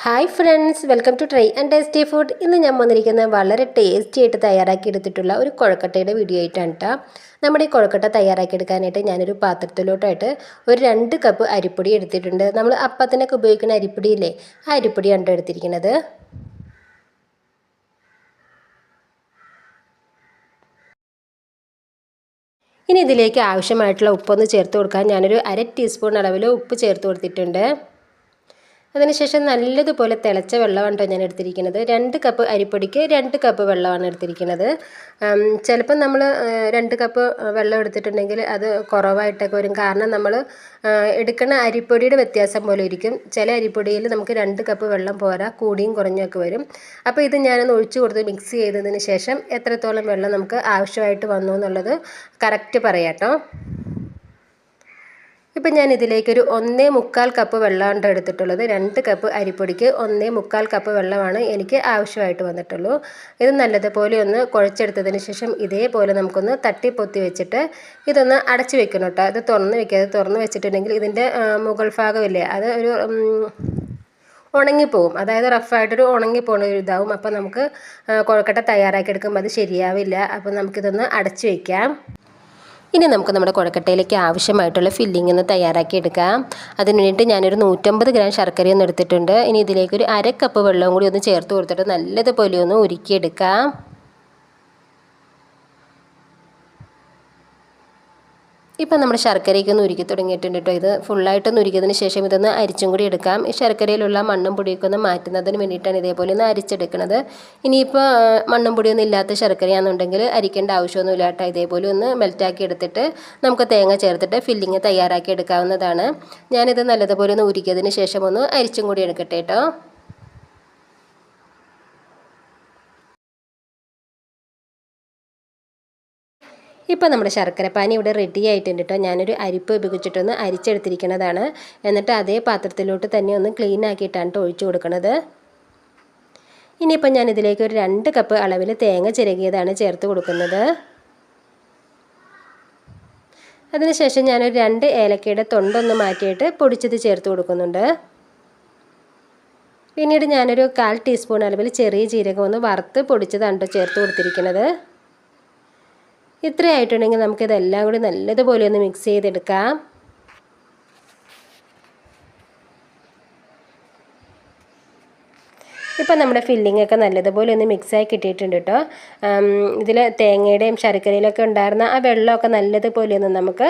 Hi friends, welcome to try and tasty food. ഇന്ന് ഞാൻ വന്നിരിക്കുന്നത് വളരെ ടേസ്റ്റി ആയിട്ട് തയ്യാറാക്കി എടുത്തിട്ടുള്ള ഒരു കുഴക്കട്ടയുടെ വീഡിയോ ആയിട്ടാണ് കേട്ടോ. നമ്മുടെ ഈ കുഴക്കട്ട തയ്യാറാക്കി എടുക്കാനായിട്ട് ഞാനൊരു പാത്രത്തിലോട്ടായിട്ട് ഒരു 2 കപ്പ് അരിപ്പൊടി എടുത്തിട്ടുണ്ട്. നമ്മൾ അപ്പത്തിനൊക്കെ ഉപയോഗിക്കുന്ന അരിപ്പൊടിയില്ലേ, ആ അരിപ്പൊടിയാണ് എടുത്തിരിക്കുന്നത്. ഇനി ഇതിലേക്ക് ആവശ്യമായിട്ടുള്ള ഉപ്പൊന്ന് ചേർത്ത് കൊടുക്കാൻ ഞാനൊരു 1/2 ടീസ്പൂൺ അളവിൽ ഉപ്പ് ചേർത്ത് കൊടുത്തിട്ടുണ്ട്. അതിനുശേഷം നല്ലതുപോലെ തിളച്ച വെള്ളമാണ് കേട്ടോ ഞാൻ എടുത്തിരിക്കുന്നത്. 2 കപ്പ് അരിപ്പൊടിക്ക് 2 കപ്പ് വെള്ളമാണ് എടുത്തിരിക്കുന്നത്. ചിലപ്പം നമ്മൾ 2 കപ്പ് വെള്ളം എടുത്തിട്ടുണ്ടെങ്കിൽ അത് കുറവായിട്ടൊക്കെ വരും. കാരണം നമ്മൾ എടുക്കുന്ന അരിപ്പൊടിയുടെ വ്യത്യാസം പോലെ ഇരിക്കും. ചില അരിപ്പൊടിയിൽ നമുക്ക് 2 കപ്പ് വെള്ളം പോരാ, കൂടിയും കുറഞ്ഞൊക്കെ വരും. അപ്പോൾ ഇത് ഞാനൊന്ന് ഒഴിച്ചു കൊടുത്ത് മിക്സ് ചെയ്തതിന് ശേഷം എത്രത്തോളം വെള്ളം നമുക്ക് ആവശ്യമായിട്ട് വന്നു എന്നുള്ളത് കറക്റ്റ് പറയാം കേട്ടോ. ഇപ്പം ഞാൻ ഇതിലേക്കൊരു 1.25 കപ്പ് വെള്ളമാണ് എടുത്തിട്ടുള്ളത്. 2 കപ്പ് അരിപ്പൊടിക്ക് 1.25 കപ്പ് വെള്ളമാണ് എനിക്ക് ആവശ്യമായിട്ട് വന്നിട്ടുള്ളൂ. ഇത് നല്ലതുപോലെ ഒന്ന് കുഴച്ചെടുത്തതിന് ശേഷം ഇതേപോലെ നമുക്കൊന്ന് തട്ടിപ്പൊത്തി വെച്ചിട്ട് ഇതൊന്ന് അടച്ചു വെക്കണം കേട്ടോ. ഇത് തുറന്ന് വെക്കാതെ, തുറന്ന് വെച്ചിട്ടുണ്ടെങ്കിൽ ഇതിൻ്റെ മുകൾ ഭാഗമില്ലേ, അത് ഒരു ഉണങ്ങിപ്പോവും. അതായത് റഫായിട്ടൊരു ഉണങ്ങിപ്പോണ ഒരു ഇതാവും. അപ്പോൾ നമുക്ക് കുഴക്കട്ട തയ്യാറാക്കി എടുക്കുമ്പോൾ അത് ശരിയാവില്ല. അപ്പോൾ നമുക്കിതൊന്ന് അടച്ചു വയ്ക്കാം. ഇനി നമുക്ക് നമ്മുടെ കുഴക്കട്ടയിലേക്ക് ആവശ്യമായിട്ടുള്ള ഫില്ലിംഗ് ഒന്ന് തയ്യാറാക്കി എടുക്കാം. അതിന് വേണ്ടിയിട്ട് ഞാനൊരു 150 ഗ്രാം ശർക്കരയൊന്നും എടുത്തിട്ടുണ്ട്. ഇനി ഇതിലേക്കൊരു 1/2 കപ്പ് വെള്ളവും കൂടി ഒന്ന് ചേർത്ത് കൊടുത്തിട്ട് നല്ലതുപോലെ ഒന്ന് ഉരുക്കിയെടുക്കാം. ഇപ്പം നമ്മുടെ ശർക്കരയൊക്കെ ഒന്ന് ഉരുക്കി തുടങ്ങിയിട്ടുണ്ട് കേട്ടോ. ഇത് ഫുള്ളായിട്ടൊന്ന് ഉരുക്കിയതിന് ശേഷം ഇതൊന്ന് അരിച്ചും കൂടി എടുക്കാം. ഈ ശർക്കരയിലുള്ള മണ്ണും പൊടിയൊക്കെ ഒന്ന് മാറ്റുന്നതിന് വേണ്ടിയിട്ടാണ് ഇതേപോലെ ഒന്ന് അരിച്ചെടുക്കുന്നത്. ഇനിയിപ്പോൾ മണ്ണും പൊടിയൊന്നും ഇല്ലാത്ത ശർക്കരയാണെന്നുണ്ടെങ്കിൽ അരിക്കേണ്ട ആവശ്യമൊന്നുമില്ല കേട്ടോ. ഇതേപോലെ ഒന്ന് മെൽറ്റാക്കി എടുത്തിട്ട് നമുക്ക് തേങ്ങ ചേർത്തിട്ട് ഫില്ലിങ് തയ്യാറാക്കി എടുക്കാവുന്നതാണ്. ഞാനിത് നല്ലതുപോലെ ഒന്ന് ഉരുക്കിയതിന് ശേഷം ഒന്ന് അരിച്ചും കൂടി എടുക്കട്ടെ കേട്ടോ. ഇപ്പോൾ നമ്മുടെ ശർക്കരപ്പാനി ഇവിടെ റെഡി ആയിട്ടുണ്ട് കേട്ടോ. ഞാനൊരു അരിപ്പ് ഉപയോഗിച്ചിട്ടൊന്ന് അരിച്ചെടുത്തിരിക്കുന്നതാണ്. എന്നിട്ട് അതേ പാത്രത്തിലോട്ട് തന്നെ ഒന്ന് ക്ലീൻ ആക്കിയിട്ടാണ് ഒഴിച്ചു കൊടുക്കുന്നത്. ഇനിയിപ്പോൾ ഞാൻ ഇതിലേക്ക് ഒരു 2 കപ്പ് അളവിൽ തേങ്ങ ചിരകിയതാണ് ചേർത്ത് കൊടുക്കുന്നത്. അതിനുശേഷം ഞാനൊരു 2 ഏലക്കയുടെ തൊണ്ടൊന്ന് മാറ്റിയിട്ട് പൊടിച്ചത് ചേർത്ത് കൊടുക്കുന്നുണ്ട്. പിന്നീട് ഞാനൊരു 1/4 ടീസ്പൂൺ അളവിൽ ചെറിയ ജീരകം ഒന്ന് വറുത്ത് പൊടിച്ചതാണ് ചേർത്ത് കൊടുത്തിരിക്കുന്നത്. ഇത്രയായിട്ടുണ്ടെങ്കിൽ നമുക്കിതെല്ലാം കൂടി നല്ലതുപോലെ ഒന്ന് മിക്സ് ചെയ്തെടുക്കാം. ഇപ്പം നമ്മുടെ ഫില്ലിംഗ് ഒക്കെ നല്ലതുപോലെ ഒന്ന് മിക്സായി കിട്ടിയിട്ടുണ്ട് കേട്ടോ. ഇതിൽ തേങ്ങയുടെയും ശർക്കരയിലൊക്കെ ഉണ്ടായിരുന്ന ആ വെള്ളമൊക്കെ നല്ലതുപോലെ ഒന്ന് നമുക്ക്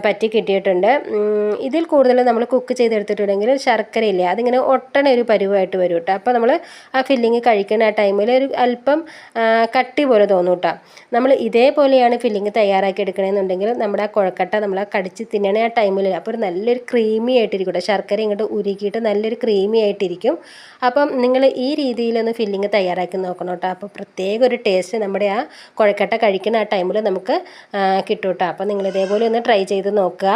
പറ്റി കിട്ടിയിട്ടുണ്ട്. ഇതിൽ കൂടുതൽ നമ്മൾ കുക്ക് ചെയ്തെടുത്തിട്ടുണ്ടെങ്കിൽ ശർക്കരയില്ലേ, അതിങ്ങനെ ഒട്ടണ ഒരു പരുവായിട്ട് വരും കേട്ടോ. അപ്പോൾ നമ്മൾ ആ ഫില്ലിങ് കഴിക്കുന്ന ആ ടൈമിൽ ഒരു അല്പം കട്ടി പോലെ തോന്നും കേട്ടോ. നമ്മൾ ഇതേപോലെയാണ് ഫില്ലിങ് തയ്യാറാക്കി എടുക്കണമെന്നുണ്ടെങ്കിൽ നമ്മുടെ ആ കുഴക്കട്ട നമ്മൾ ആ കടിച്ച് തിന്നണ ആ ടൈമിൽ അപ്പോൾ ഒരു നല്ലൊരു ക്രീമി ആയിട്ടിരിക്കും കേട്ടോ. ശർക്കര ഇങ്ങോട്ട് ഉരുക്കിയിട്ട് നല്ലൊരു ക്രീമി ആയിട്ടിരിക്കും. അപ്പം നിങ്ങൾ ഈ രീതിയിലൊന്ന് ഫില്ലിങ് തയ്യാറാക്കി നോക്കണം കേട്ടോ. അപ്പോൾ പ്രത്യേക ഒരു ടേസ്റ്റ് നമ്മുടെ ആ കുഴക്കട്ട കഴിക്കുന്ന ആ ടൈമിൽ നമുക്ക് കിട്ടും കേട്ടോ. അപ്പോൾ നിങ്ങൾ ഇതേപോലെ ഒന്ന് ട്രൈ ചെയ്ത് നോക്കുക.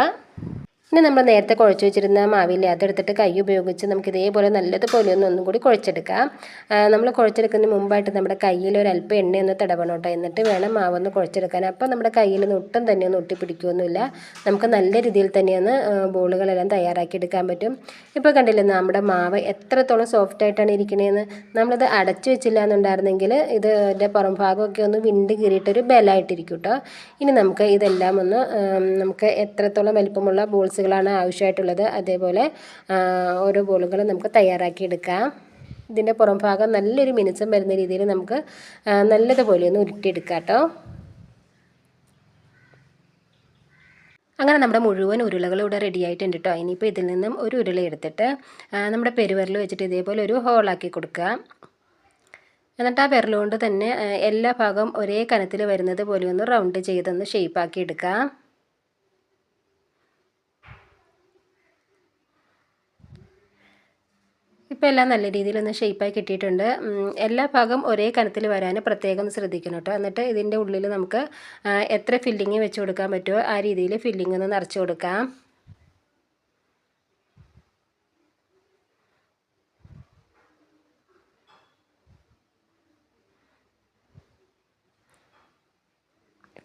ഇനി നമ്മൾ നേരത്തെ കുഴച്ച് വെച്ചിരുന്ന മാവില്ലേ, അതെടുത്തിട്ട് കൈ ഉപയോഗിച്ച് നമുക്ക് ഇതേപോലെ നല്ലതുപോലെ ഒന്നും കൂടി കുഴച്ചെടുക്കാം. നമ്മൾ കുഴച്ചെടുക്കുന്നതിന് മുമ്പായിട്ട് നമ്മുടെ കയ്യിൽ ഒരു അല്പം എണ്ണയൊന്ന് തടവണം കേട്ടോ. എന്നിട്ട് വേണം മാവൊന്ന് കുഴച്ചെടുക്കാൻ. അപ്പോൾ നമ്മുടെ കയ്യിൽ നിന്ന് ഒട്ടും തന്നെ ഒന്നും ഒട്ടിപ്പിടിക്കുകയൊന്നുമില്ല. നമുക്ക് നല്ല രീതിയിൽ തന്നെയൊന്ന് ബോളുകളെല്ലാം തയ്യാറാക്കി എടുക്കാൻ പറ്റും. ഇപ്പോൾ കണ്ടില്ലേ നമ്മുടെ മാവ് എത്രത്തോളം സോഫ്റ്റായിട്ടാണ് ഇരിക്കണതെന്ന്. നമ്മളിത് അടച്ചു വെച്ചില്ല എന്നുണ്ടായിരുന്നെങ്കിൽ ഇതിൻ്റെ പുറം ഭാഗമൊക്കെ ഒന്ന് വിണ്ട് കീറിയിട്ടൊരു ബലമായിട്ടിരിക്കും കേട്ടോ. ഇനി നമുക്ക് ഇതെല്ലാം ഒന്ന് നമുക്ക് എത്രത്തോളം വലിപ്പമുള്ള ബോൾസുകളാണ് ആവശ്യമായിട്ടുള്ളത് അതേപോലെ ഓരോ ബോളുകളും നമുക്ക് തയ്യാറാക്കി എടുക്കാം. ഇതിൻ്റെ പുറം ഭാഗം നല്ലൊരു മിനുസം വരുന്ന രീതിയിൽ നമുക്ക് നല്ലതുപോലെ ഒന്ന് ഉരുട്ടിയെടുക്കാം കേട്ടോ. അങ്ങനെ നമ്മുടെ മുഴുവൻ ഉരുളകളും ഇവിടെ റെഡി ആയിട്ടുണ്ട് കേട്ടോ. ഇനിയിപ്പോൾ ഇതിൽ നിന്നും ഒരു ഉരുള എടുത്തിട്ട് നമ്മുടെ പെരുവിരൽ വെച്ചിട്ട് ഇതേപോലെ ഒരു ഹോളാക്കി കൊടുക്കുക. എന്നിട്ട് ആ വിരലുകൊണ്ട് തന്നെ എല്ലാ ഭാഗവും ഒരേ കനത്തിൽ വരുന്നത് പോലെ ഒന്ന് റൗണ്ട് ചെയ്തൊന്ന് ഷേപ്പാക്കി എടുക്കാം. ഇപ്പോൾ എല്ലാം നല്ല രീതിയിലൊന്ന് ഷേപ്പായി കിട്ടിയിട്ടുണ്ട്. എല്ലാ ഭാഗം ഒരേ കനത്തിൽ വരാൻ പ്രത്യേകം ശ്രദ്ധിക്കണം കേട്ടോ. എന്നിട്ട് ഇതിൻ്റെ ഉള്ളിൽ നമുക്ക് എത്ര ഫില്ലിങ് വെച്ച് കൊടുക്കാൻ പറ്റുമോ ആ രീതിയിൽ ഫില്ലിങ് ഒന്ന് നിറച്ച് കൊടുക്കാം.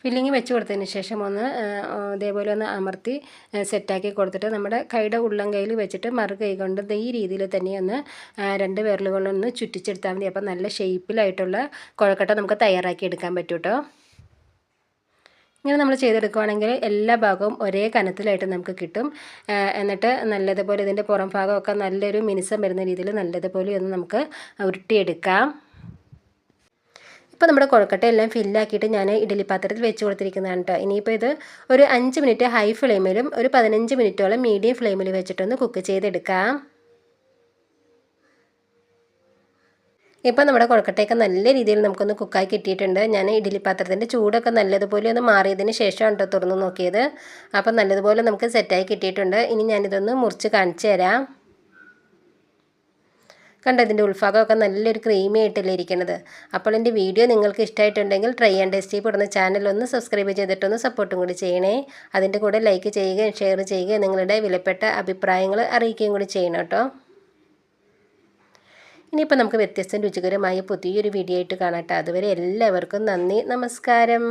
ഫില്ലിങ് വെച്ച് കൊടുത്തതിന് ശേഷം ഒന്ന് ഇതേപോലെ ഒന്ന് അമർത്തി സെറ്റാക്കി കൊടുത്തിട്ട് നമ്മുടെ കൈയുടെ ഉള്ളം കയ്യിൽ വെച്ചിട്ട് മറു കൈ കൊണ്ട് ഈ രീതിയിൽ തന്നെ ഒന്ന് 2 വിരലുകളൊന്ന് ചുറ്റിച്ചെടുത്താൽ മതി. അപ്പോൾ നല്ല ഷേപ്പിലായിട്ടുള്ള കുഴക്കട്ട നമുക്ക് തയ്യാറാക്കി എടുക്കാൻ പറ്റും കേട്ടോ. ഇങ്ങനെ നമ്മൾ ചെയ്തെടുക്കുകയാണെങ്കിൽ എല്ലാ ഭാഗവും ഒരേ കനത്തിലായിട്ട് നമുക്ക് കിട്ടും. എന്നിട്ട് നല്ലതുപോലെ ഇതിൻ്റെ പുറം ഭാഗമൊക്കെ നല്ലൊരു മിനുസം വരുന്ന രീതിയിൽ നല്ലതുപോലെ ഒന്ന് നമുക്ക് ഉരുട്ടിയെടുക്കാം. ഇപ്പോൾ നമ്മുടെ കൊഴക്കട്ട എല്ലാം ഫില്ലാക്കിയിട്ട് ഞാൻ ഇഡ്ഡലി പാത്രത്തിൽ വെച്ച് കൊടുത്തിരിക്കുന്നതാണ് കേട്ടോ. ഇനിയിപ്പോൾ ഇത് ഒരു 5 മിനിറ്റ് ഹൈ ഫ്ലെയിമിലും ഒരു 15 മിനിറ്റോളം മീഡിയം ഫ്ലെയിമിൽ വെച്ചിട്ടൊന്ന് കുക്ക് ചെയ്തെടുക്കാം. ഇപ്പോൾ നമ്മുടെ കൊഴക്കട്ടയൊക്കെ നല്ല രീതിയിൽ നമുക്കൊന്ന് കുക്കായി കിട്ടിയിട്ടുണ്ട്. ഞാൻ ഇഡ്ഡലി പാത്രത്തിൻ്റെ ചൂടൊക്കെ നല്ലതുപോലെ ഒന്ന് മാറിയതിന് ശേഷമാണ് കേട്ടോ തുറന്ന് നോക്കിയത്. അപ്പം നല്ലതുപോലെ നമുക്ക് സെറ്റായി കിട്ടിയിട്ടുണ്ട്. ഇനി ഞാനിതൊന്ന് മുറിച്ച് കാണിച്ചു തരാം. കണ്ടോ, ഇതിൻ്റെ ഉൾഭാഗമൊക്കെ നല്ലൊരു ക്രീമി ആയിട്ടല്ലേ ഇരിക്കുന്നത്. അപ്പോൾ എൻ്റെ വീഡിയോ നിങ്ങൾക്ക് ഇഷ്ടമായിട്ടുണ്ടെങ്കിൽ ട്രൈ ആൻഡ് ടേസ്റ്റി പെടുന്ന ചാനലൊന്ന് സബ്സ്ക്രൈബ് ചെയ്തിട്ടൊന്ന് സപ്പോർട്ടും കൂടി ചെയ്യണേ. അതിൻ്റെ കൂടെ ലൈക്ക് ചെയ്യുകയും ഷെയർ ചെയ്യുകയും നിങ്ങളുടെ വിലപ്പെട്ട അഭിപ്രായങ്ങൾ അറിയിക്കുകയും കൂടി ചെയ്യണം കേട്ടോ. ഇനിയിപ്പോൾ നമുക്ക് വ്യത്യസ്ത രുചികരമായ പുതിയൊരു വീഡിയോ ആയിട്ട് കാണാം കേട്ടോ. അതുവരെ എല്ലാവർക്കും നന്ദി, നമസ്കാരം.